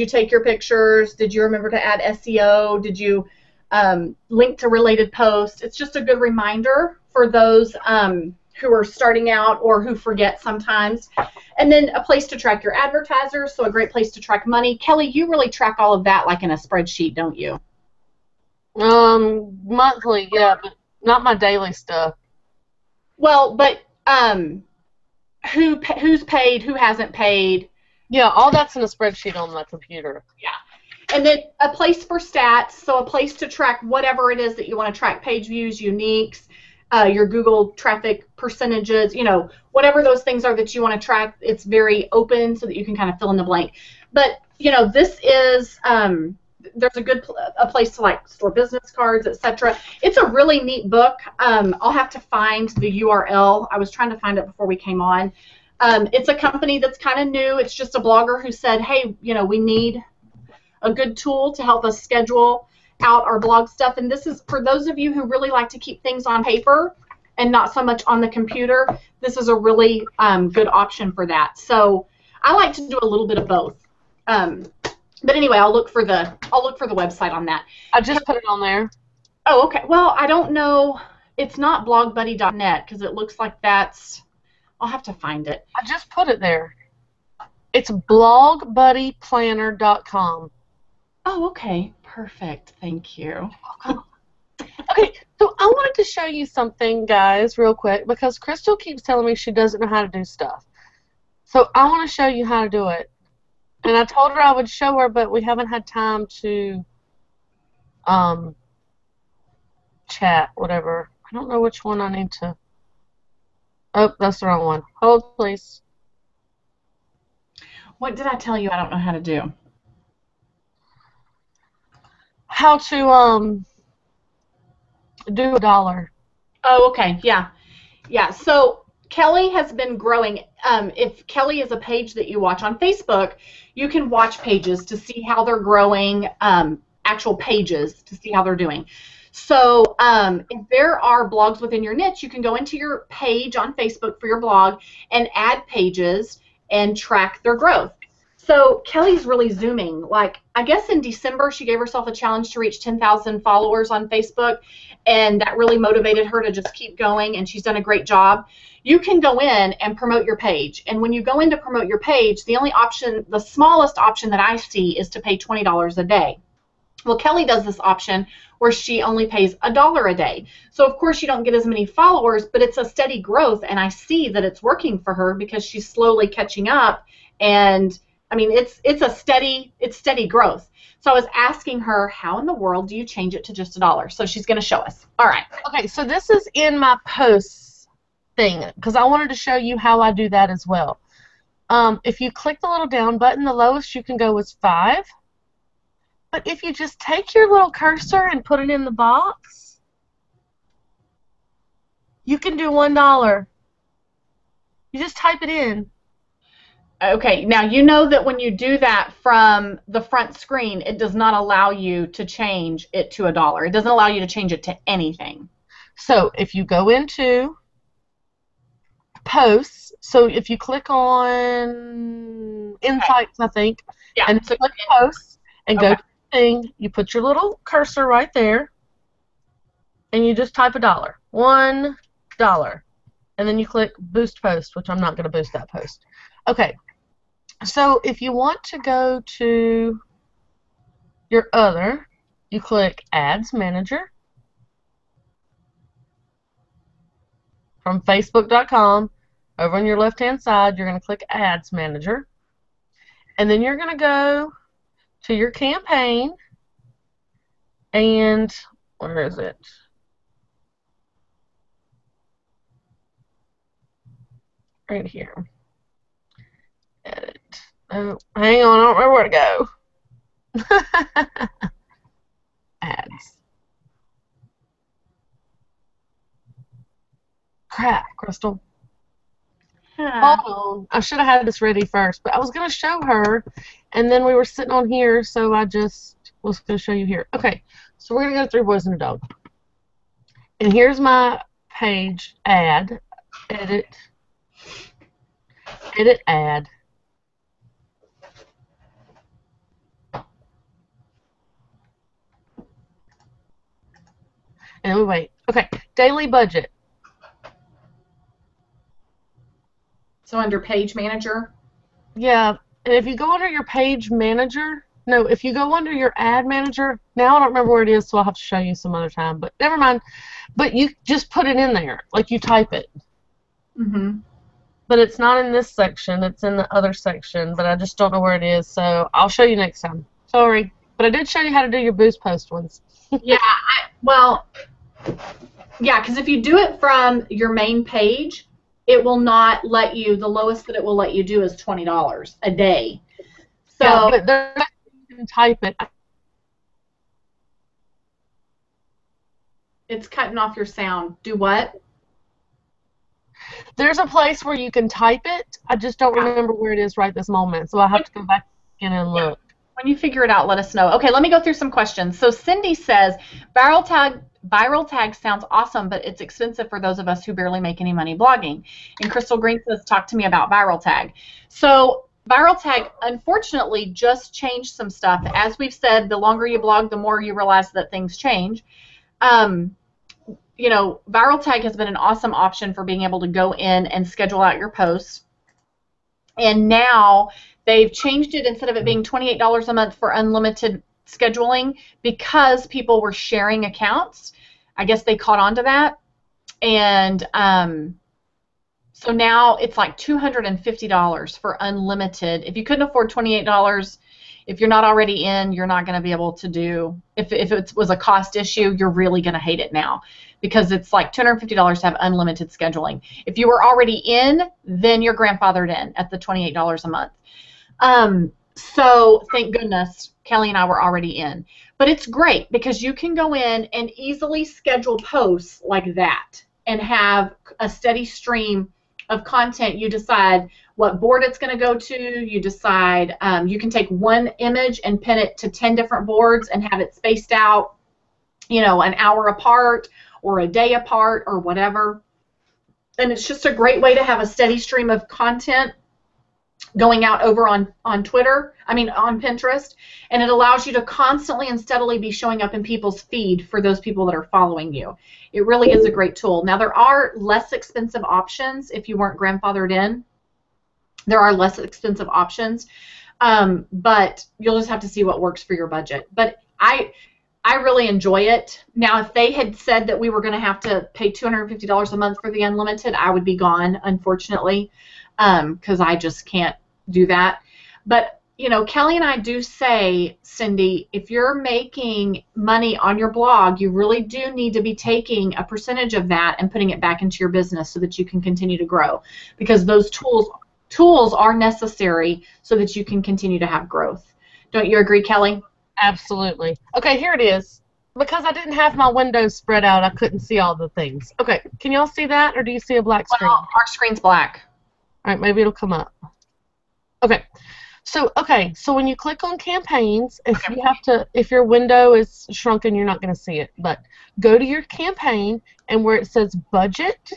take your pictures? Did you remember to add SEO? Did you link to related posts? It's just a good reminder for those who are starting out or who forget sometimes. And then a place to track your advertisers, so a great place to track money. Kelly, you really track all of that like in a spreadsheet, don't you? Monthly, yeah, but not my daily stuff. Well, but who's paid, who hasn't paid. Yeah, all that's in a spreadsheet on my computer. Yeah. And then a place for stats, so a place to track whatever it is that you want to track, page views, uniques, your Google traffic percentages, whatever those things are that you want to track. It's very open so that you can kind of fill in the blank. But, this is, there's a place to like store business cards, etc. It's a really neat book. I'll have to find the URL. I was trying to find it before we came on. It's a company that's kind of new. It's just a blogger who said, hey, we need a good tool to help us schedule out our blog stuff. And this is for those of you who really like to keep things on paper and not so much on the computer. This is a really good option for that. So I like to do a little bit of both. But anyway, I'll look for the website on that. I just put it on there. Oh, okay. Well, I don't know. It's not blogbuddy.net because it looks like that's. I'll have to find it. I just put it there. It's blogbuddyplanner.com. Oh, okay. Perfect. Thank you. Okay, so I wanted to show you something, guys, real quick, because Crystal keeps telling me she doesn't know how to do stuff. So I want to show you how to do it. And I told her I would show her, but we haven't had time to chat, whatever. I don't know which one I need to. Oh, that's the wrong one. Hold, please. What did I tell you I don't know how to do? How to do $1. Oh, okay. Yeah. Yeah. So Kelly has been growing. If Kelly is a page that you watch on Facebook, you can watch pages to see how they're growing, actual pages to see how they're doing. So if there are blogs within your niche, you can go into your page on Facebook for your blog and add pages and track their growth. So Kelly's really zooming. Like, I guess in December, she gave herself a challenge to reach 10,000 followers on Facebook, and that really motivated her to just keep going, and she's done a great job. You can go in and promote your page, and when you go in to promote your page, the only option, the smallest option that I see is to pay $20 a day. Well, Kelly does this option where she only pays $1 a day. So, of course, you don't get as many followers, but it's a steady growth, and I see that it's working for her because she's slowly catching up, and I mean, it's steady growth. So I was asking her, how in the world do you change it to just $1? So she's going to show us. All right. Okay, so this is in my posts thing because I wanted to show you how I do that as well. If you click the little down button, the lowest you can go is 5. But if you just take your little cursor and put it in the box, you can do $1. You just type it in. Okay, now you know that when you do that from the front screen, it does not allow you to change it to $1. It doesn't allow you to change it to anything. So if you go into posts, so if you click on Insights, I think, yeah, and so click posts and go to the thing, you put your little cursor right there, and you just type $1. $1. And then you click boost post, which I'm not going to boost that post. Okay. So if you want to go to your other, you click Ads Manager from Facebook.com. Over on your left-hand side, you're going to click Ads Manager. And then you're going to go to your campaign, and where is it? Right here. Edit. Oh, hang on, I don't remember where to go. Ads. Crap, Crystal. Hold on. I should have had this ready first, but I was going to show her, and then we were sitting on here, so I just was going to show you here. Okay, so we're going to go to 3 Boys and a Dog. And here's my page, Add, Edit, Edit ad. And then we wait. Okay, daily budget. So under page manager. Yeah, and if you go under your page manager, no, if you go under your ad manager, now I don't remember where it is, so I'll have to show you some other time, but never mind. But you just put it in there, like you type it. Mm-hmm. But it's not in this section, it's in the other section, but I just don't know where it is, so I'll show you next time. Sorry. But I did show you how to do your boost post ones. Yeah, yeah, because if you do it from your main page, it will not let you, the lowest that it will let you do is $20 a day. So yeah, but you can type it. it's cutting off your sound. Do what? There's a place where you can type it. I just don't remember where it is right this moment, so I'll have to go back in and look. When you figure it out, let us know. Okay, let me go through some questions. So Cindy says, viral tag sounds awesome, but it's expensive for those of us who barely make any money blogging. And Crystal Green says, talk to me about viral tag. So viral tag, unfortunately, just changed some stuff. As we've said, the longer you blog, the more you realize that things change. You know, viral tag has been an awesome option for being able to go in and schedule out your posts. And now they've changed it, instead of it being $28 a month for unlimited scheduling, because people were sharing accounts. I guess they caught on to that. And so now it's like $250 for unlimited. If you couldn't afford $28, if you're not already in, you're not going to be able to do, if it was a cost issue, you're really going to hate it now, because it's like $250 to have unlimited scheduling. If you were already in, then you're grandfathered in at the $28 a month. So thank goodness Kelly and I were already in. But it's great because you can go in and easily schedule posts like that and have a steady stream of content. You decide what board it's going to go to. You decide, you can take one image and pin it to 10 different boards and have it spaced out, you know, an hour apart or a day apart or whatever. And it's just a great way to have a steady stream of content going out over on Twitter, on Pinterest, and it allows you to constantly and steadily be showing up in people's feed for those people that are following you. It really is a great tool. Now, there are less expensive options if you weren't grandfathered in. There are less expensive options, but you'll just have to see what works for your budget. But I really enjoy it. Now, if they had said that we were going to have to pay $250 a month for the unlimited, I would be gone, unfortunately, because I just can't do that. But, you know, Kelly and I do say, Cindy, if you're making money on your blog, you really do need to be taking a percentage of that and putting it back into your business so that you can continue to grow, because those tools are necessary so that you can continue to have growth. Don't you agree, Kelly? Absolutely. Okay, here it is. Because I didn't have my windows spread out, I couldn't see all the things. Okay, can y'all see that, or do you see a black screen? Well, our screen's black. All right, maybe it'll come up. Okay, so when you click on campaigns, if your window is shrunken, you're not going to see it. But go to your campaign, and where it says budget,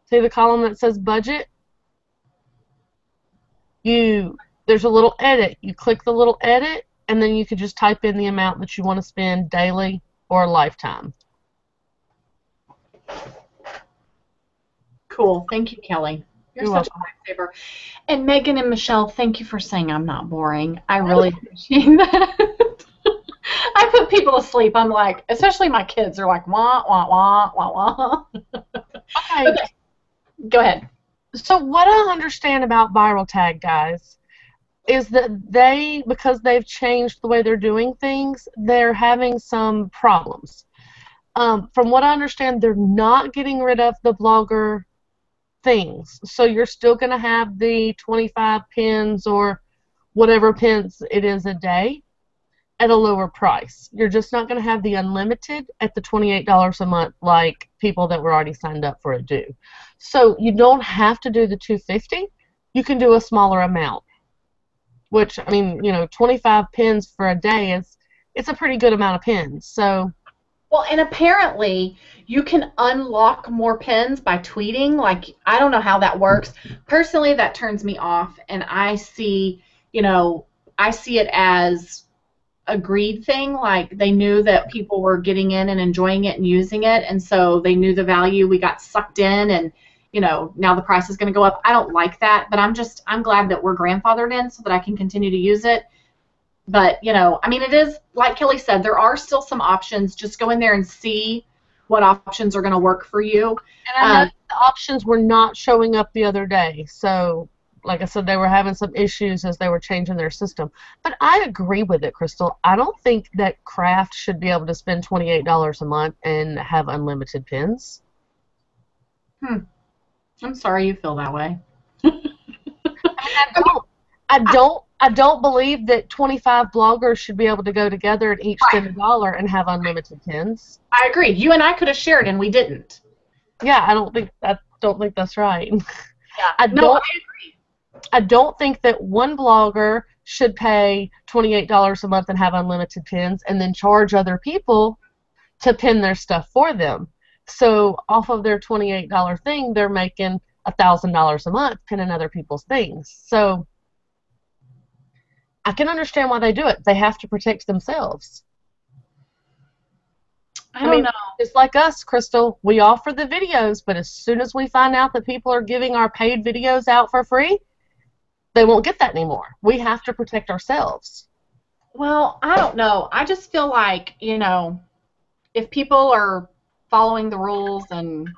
see the column that says budget? There's a little edit. You click the little edit, and then you could just type in the amount that you want to spend daily or lifetime. Cool. Thank you, Kelly. You're such a lifesaver. And Megan and Michelle, thank you for saying I'm not boring. I really appreciate that. I put people to sleep. I'm like, especially my kids are like, wah, wah, wah, wah, wah. Okay. Go ahead. So what I understand about viral tag, guys, is that because they've changed the way they're doing things, they're having some problems. From what I understand, they're not getting rid of the blogger things. So you're still going to have the 25 pins or whatever pins it is a day at a lower price. You're just not going to have the unlimited at the $28 a month like people that were already signed up for it do. So you don't have to do the $250. You can do a smaller amount, which, 25 pins for a day it's a pretty good amount of pins. So, Well, and apparently you can unlock more pins by tweeting. Like, I don't know how that works. Personally, that turns me off, and you know, I see it as a greed thing. Like, they knew that people were getting in and enjoying it and using it, and so they knew the value. We got sucked in, and now the price is going to go up. I don't like that, but I'm glad that we're grandfathered in so that I can continue to use it. But, I mean, it is, like Kelly said, there are still some options. Just go in there and see what options are going to work for you. And I know the options were not showing up the other day. So, like I said, they were having some issues as they were changing their system. But I agree with it, Crystal. I don't think that Kraft should be able to spend $28 a month and have unlimited pins. I'm sorry you feel that way. I don't believe that 25 bloggers should be able to go together and each spend $1 and have unlimited pins. I agree. You and I could have shared and we didn't. Yeah, I don't think that's right. Yeah. I agree. I don't think that one blogger should pay $28 a month and have unlimited pins and then charge other people to pin their stuff for them. So off of their $28 thing, they're making $1,000 a month pinning other people's things. So I can understand why they do it. They have to protect themselves. I mean, it's like us, Crystal. We offer the videos, but as soon as we find out that people are giving our paid videos out for free, they won't get that anymore. We have to protect ourselves. Well, I don't know. I just feel like, if people are following the rules, and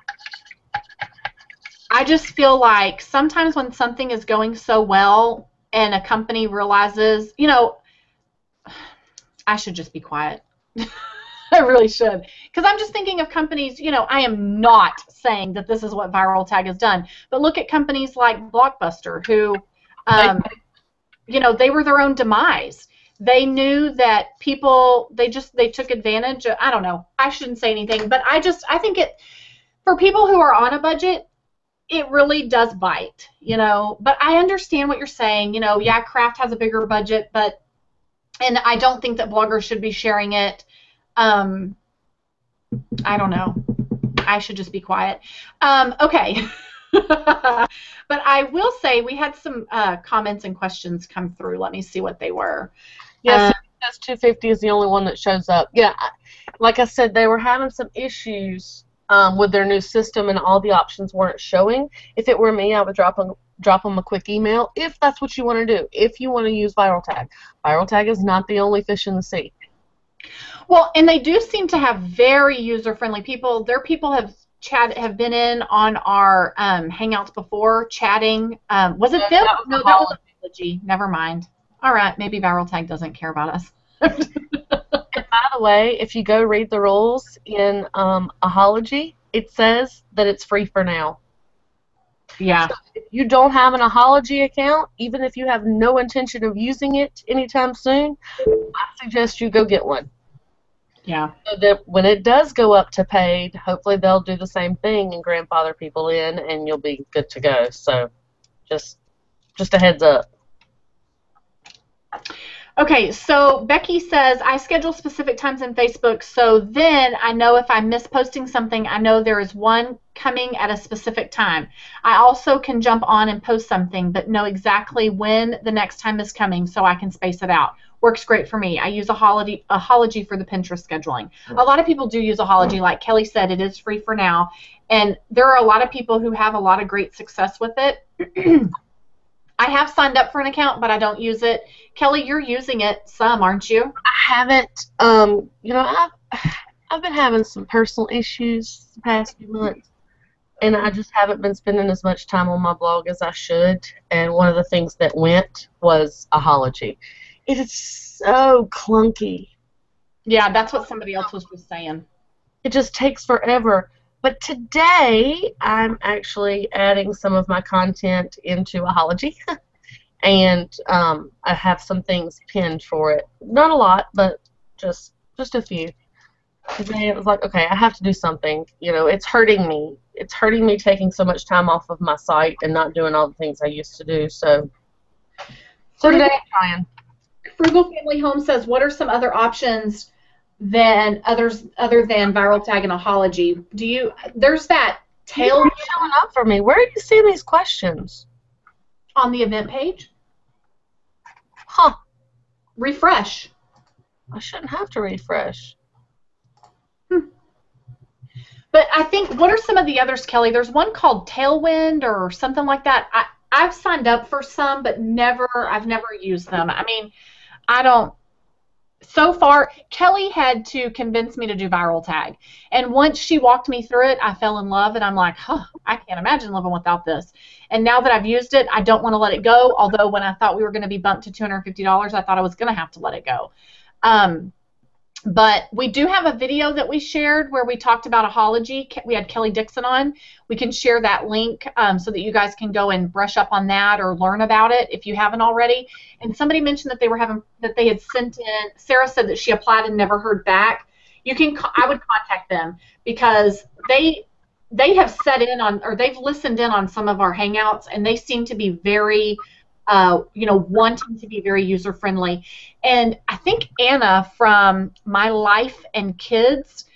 I just feel like sometimes when something is going so well and a company realizes, I should just be quiet. I really should. Because I'm just thinking of companies, I am not saying that this is what Viral Tag has done, but look at companies like Blockbuster who, they were their own demise. They knew that people, they took advantage of, I don't know, I shouldn't say anything, but I think for people who are on a budget, it really does bite, but I understand what you're saying. Yeah, Kraft has a bigger budget, and I don't think that bloggers should be sharing it. I don't know. I should just be quiet. Okay. But I will say we had some comments and questions come through. Let me see what they were. Yes, because 250 is the only one that shows up. Yeah, like I said, they were having some issues with their new system, and all the options weren't showing. If it were me, I would drop them a quick email if that's what you want to do. If you want to use Viral Tag, Viral Tag is not the only fish in the sea. Well, and they do seem to have very user-friendly people. Their people have been in on our Hangouts before, chatting. Was it them? No, that was Apology. Never mind. All right, maybe Viral Tag doesn't care about us. And by the way, if you go read the rules in Ahology, it says that it's free for now. Yeah. So if you don't have an Ahology account, even if you have no intention of using it anytime soon, I suggest you go get one. Yeah. So that when it does go up to paid, hopefully they'll do the same thing and grandfather people in, and you'll be good to go. So just a heads up. Okay, so Becky says, I schedule specific times in Facebook, so then I know if I miss posting something, I know there is one coming at a specific time. I also can jump on and post something, but know exactly when the next time is coming so I can space it out. Works great for me. I use Ahology for the Pinterest scheduling. A lot of people do use Ahology. Like Kelly said, it is free for now, and there are a lot of people who have a lot of great success with it. I have signed up for an account, but I don't use it. Kelly, you're using it some, aren't you? I haven't. I've been having some personal issues the past few months, and I just haven't been spending as much time on my blog as I should. And one of the things that went was Ahology. It is so clunky. Yeah, that's what somebody else was just saying. It just takes forever. But today, I'm actually adding some of my content into Ahology, and I have some things pinned for it. Not a lot, but just a few. Today, it was like, okay, I have to do something. It's hurting me. It's hurting me taking so much time off of my site and not doing all the things I used to do. So today, I'm trying. Frugal Family Home says, what are some other options than other than viral tag and Ahology. There's that These tail aren't showing up for me. Where are you seeing these questions? on the event page? Huh. Refresh. I shouldn't have to refresh. But I think, what are some of the others, Kelly? There's one called Tailwind or something like that. I've signed up for some, but I've never used them. I mean, I don't. So far, Kelly had to convince me to do viral tag. And once she walked me through it, I fell in love, and I'm like, I can't imagine living without this. And now that I've used it, I don't want to let it go, although when I thought we were going to be bumped to $250, I thought I was going to have to let it go. But we do have a video that we shared where we talked about Ahology. We had Kelly Dixon on. We can share that link so that you guys can go and brush up on that or learn about it if you haven't already. And somebody mentioned that they had sent in. Sarah said that she applied and never heard back. I would contact them because they have set in on, or they've listened in on some of our hangouts, and they seem to be very wanting to be very user-friendly. And I think Anna from My Life and Kids,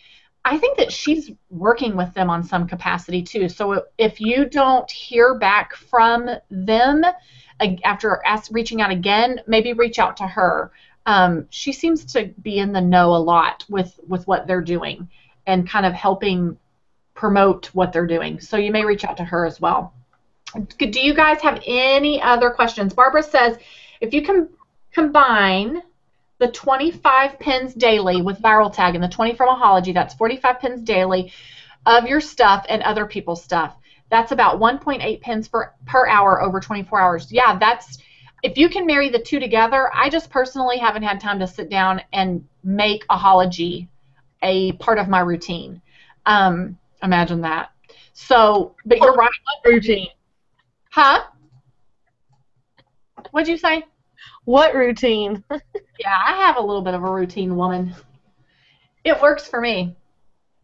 I think that she's working with them on some capacity too. So if you don't hear back from them after reaching out again, maybe reach out to her. She seems to be in the know a lot with what they're doing and kind of helping promote what they're doing. So you may reach out to her as well. Do you guys have any other questions? Barbara says, if you can combine the 25 pins daily with viral tag and the 20 from Ahology, that's 45 pins daily of your stuff and other people's stuff. That's about 1.8 pins per hour over 24 hours. Yeah, if you can marry the two together. I just personally haven't had time to sit down and make Ahology a part of my routine. Imagine that. So, but you're right. Routine. Huh? What'd you say? What routine? Yeah, I have a little bit of a routine, woman. It works for me.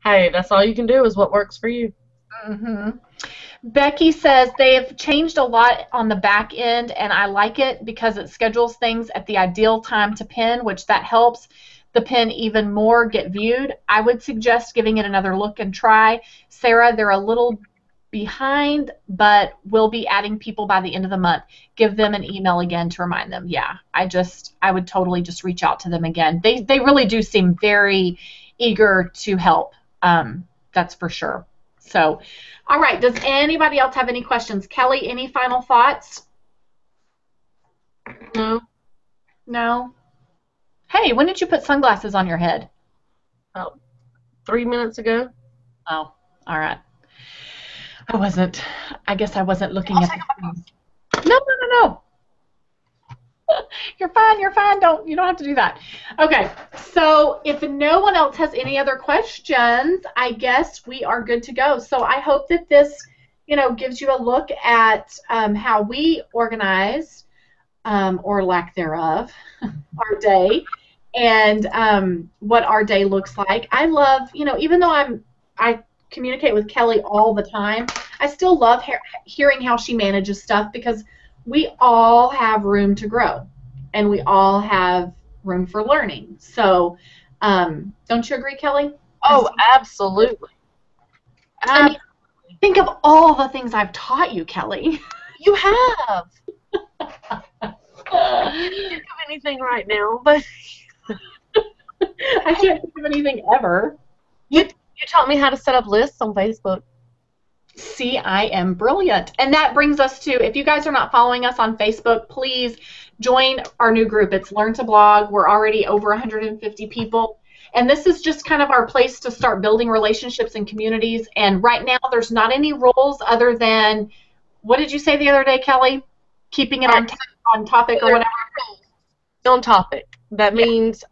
Hey, that's all you can do is what works for you. Mm-hmm. Becky says they've changed a lot on the back end, and I like it because it schedules things at the ideal time to pin, which that helps the pin even more get viewed. I would suggest giving it another look and try. Sarah, they're a little behind, but we'll be adding people by the end of the month. Give them an email again to remind them. Yeah, I would totally just reach out to them again. They really do seem very eager to help. That's for sure. So, all right. Does anybody else have any questions? Kelly, any final thoughts? No. No? Hey, when did you put sunglasses on your head? About 3 minutes ago. Oh, all right. I guess I wasn't looking at the screens. No. You're fine. You don't have to do that. Okay, so if no one else has any other questions, I guess we are good to go. So I hope that this, gives you a look at how we organize, or lack thereof, our day, and what our day looks like. I love, even though I communicate with Kelly all the time, I still love hearing how she manages stuff because we all have room to grow and we all have room for learning. So don't you agree, Kelly? Oh, absolutely. I mean, think of all the things I've taught you, Kelly. You have. I can't think of anything right now, but I can't think of anything ever. You taught me how to set up lists on Facebook. See, I am brilliant. And that brings us to, if you guys are not following us on Facebook, please join our new group. It's Learn to Blog. We're already over 150 people. And this is just kind of our place to start building relationships and communities. And right now, there's not any rules other than, what did you say the other day, Kelly? Keeping it on topic or whatever? On topic. That means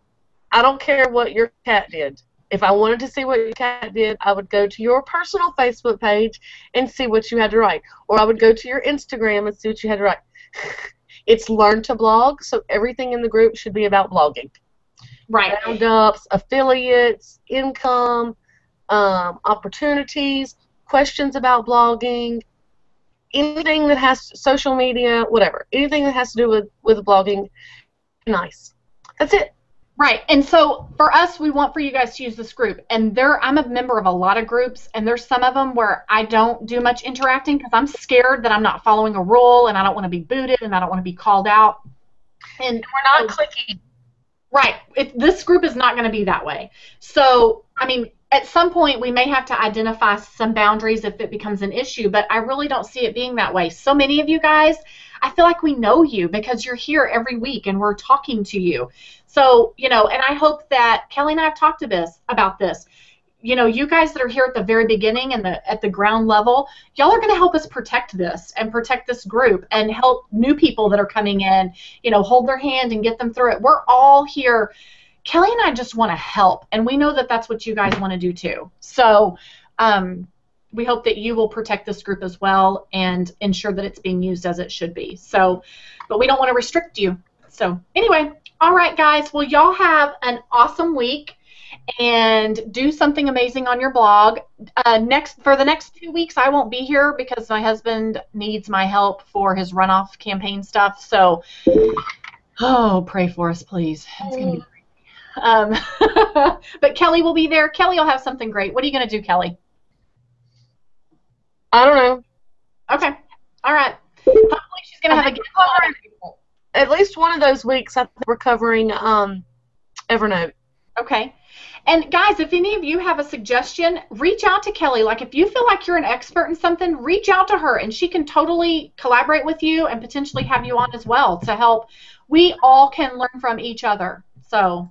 I don't care what your cat did. If I wanted to see what your cat did, I would go to your personal Facebook page and see what you had to write. Or I would go to your Instagram and see what you had to write. It's Learn to Blog, so everything in the group should be about blogging. Right. Roundups, affiliates, income, opportunities, questions about blogging, anything that has social media, whatever. Anything that has to do with blogging, nice. That's it. Right. And so for us, we want for you guys to use this group. And I'm a member of a lot of groups, and there's some of them where I don't do much interacting because I'm scared that I'm not following a rule, and I don't want to be booted, and I don't want to be called out. And we're not clicking. Right. This group is not going to be that way. So, I mean, at some point we may have to identify some boundaries if it becomes an issue, but I really don't see it being that way. So many of you guys, I feel like we know you because you're here every week and we're talking to you. So, and I hope that Kelly and I have talked about this. You guys that are here at the very beginning and at the ground level, y'all are going to help us protect this and protect this group and help new people that are coming in, hold their hand and get them through it. We're all here. Kelly and I just want to help, and we know that that's what you guys want to do too. So we hope that you will protect this group as well and ensure that it's being used as it should be. So, but we don't want to restrict you. So anyway, all right, guys. Well, y'all have an awesome week. And do something amazing on your blog. For the next 2 weeks, I won't be here because my husband needs my help for his runoff campaign stuff. So, pray for us, please. It's gonna be great. But Kelly will be there. Kelly will have something great. What are you gonna do, Kelly? I don't know. Okay. All right. Hopefully, she's gonna have a good time. At least one of those weeks, I think we're covering Evernote. Okay. And guys, if any of you have a suggestion, reach out to Kelly. Like if you feel like you're an expert in something, reach out to her and she can totally collaborate with you and potentially have you on as well to help. We all can learn from each other. So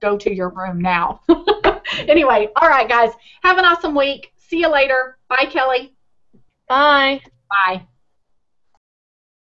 go to your room now. Anyway, all right, guys. Have an awesome week. See you later. Bye, Kelly. Bye. Bye.